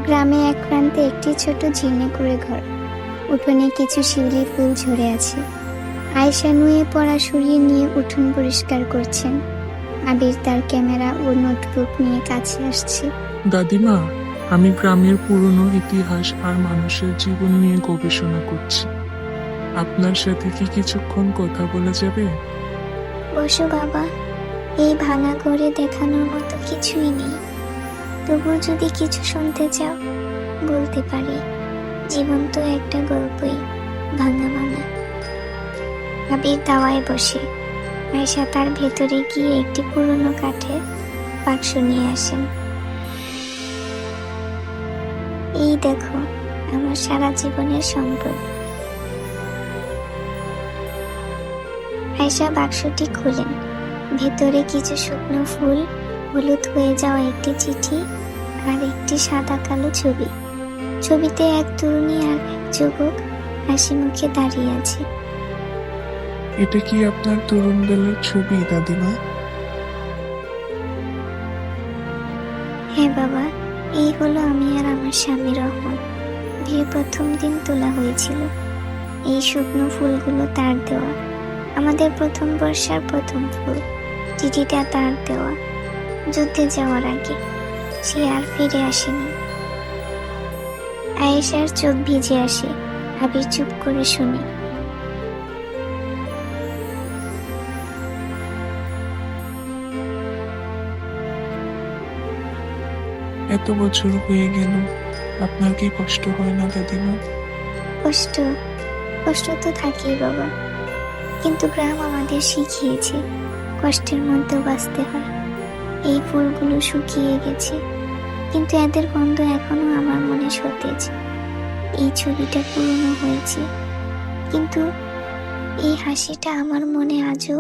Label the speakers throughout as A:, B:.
A: গ্রামে এক প্রান্তে একটি ছোট ঝিনে করে ঘর। উঠোনে কিছু শিউলি ফুল ঝরে আছে। আয়েশা নুয়ে পড়া সরিয়ে নিয়ে উঠোন পরিষ্কার করছেন। আবির তার ক্যামেরা ও নোটবুক নিয়ে কাছে আসছে।
B: দাদিমা, আমি গ্রামের পুরনো ইতিহাস আর মানুষের জীবন নিয়ে গবেষণা করছি। আপনার সাথে কি কিছুক্ষণ কথা বলা যাবে?
A: বসো বাবা, এই ভাঙা ঘরে দেখানোর মতো কিছুই নেই। তবু যদি কিছু শুনতে চাও বলতে পারি। জীবন তো একটা গল্পই, ভাঙা ভাঙা। আবির দাওয়ায় বসে। আয়েশা তার ভেতরে গিয়ে একটি পুরনো কাঠের বাক্স নিয়ে আসেন। এই দেখো, আমার সারা জীবনের সম্পদ। আয়েশা বাক্সটি খুলেন। ভেতরে কিছু শুকনো ফুল, হলুদ হয়ে যাওয়া একটি চিঠি আর একটি সাদা কালো ছবি। ছবিতে এক তরুণী আর এক যুবক হাসি মুখে দাঁড়িয়ে আছে।
B: এটা কি আপনার তরুণ বেলার ছবি দাদিমা?
A: হ্যাঁ বাবা, এই হলো আমি আর আমার স্বামী রহমান। বিয়ের প্রথম দিন তোলা হয়েছিল। এই শুকনো ফুলগুলো তার দেওয়া, আমাদের প্রথম বর্ষার প্রথম ফুল। চিঠিটা তার দেওয়া যুদ্ধে যাওয়ার আগে। সে আর ফিরে আসেনি। আয়েশার চোখ ভিজে আসে। আবির চুপ করে শুনে।
B: এত বছর হয়ে গেল, আপনার কি কষ্ট হয় না দাদিমা?
A: কষ্ট কষ্ট তো থাকেই বাবা, কিন্তু গ্রাম আমাদের শিখিয়েছে কষ্টের মধ্যেও বাঁচতে হয়। এই ফুলগুলো শুকিয়ে গেছে, কিন্তু এদের গন্ধ এখনো আমার মনে সতেজ। এই ছবিটা পুরনো হয়েছে, কিন্তু এই হাসিটা আমার মনে আজও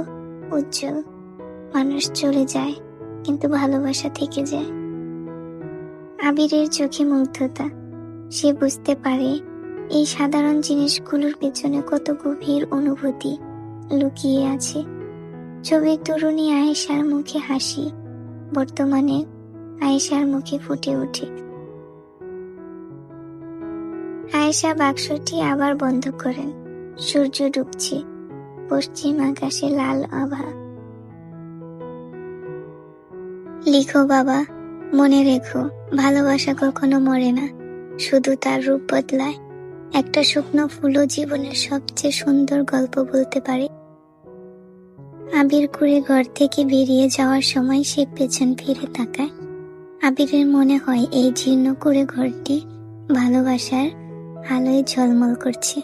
A: উজ্জ্বল। মানুষ চলে যায়, কিন্তু ভালোবাসা থেকে যায়। আবিরের চোখে মুগ্ধতা। সে বুঝতে পারে এই সাধারণ জিনিসগুলোর পেছনে কত গভীর অনুভূতি লুকিয়ে আছে। ছবির তরুণী আয়েশার মুখে হাসি বর্তমানে আয়েশার মুখে ফুটে ওঠে। আয়েশা বাক্সটি আবার বন্ধ করেন। সূর্য ডুবছে, পশ্চিম আকাশে লাল আভা। লিখো বাবা, মনে রেখো, ভালোবাসা কখনো মরে না, শুধু তার রূপ বদলায়। একটা শুকনো ফুলও জীবনের সবচেয়ে সুন্দর গল্প বলতে পারে। আবির করে ঘর থেকে বেরিয়ে যাওয়ার সময় সে পেছন ফিরে তাকায়। আবিরের মনে হয় এই জীর্ণ করে ঘরটি ভালোবাসার আলোয় ঝলমল করছে।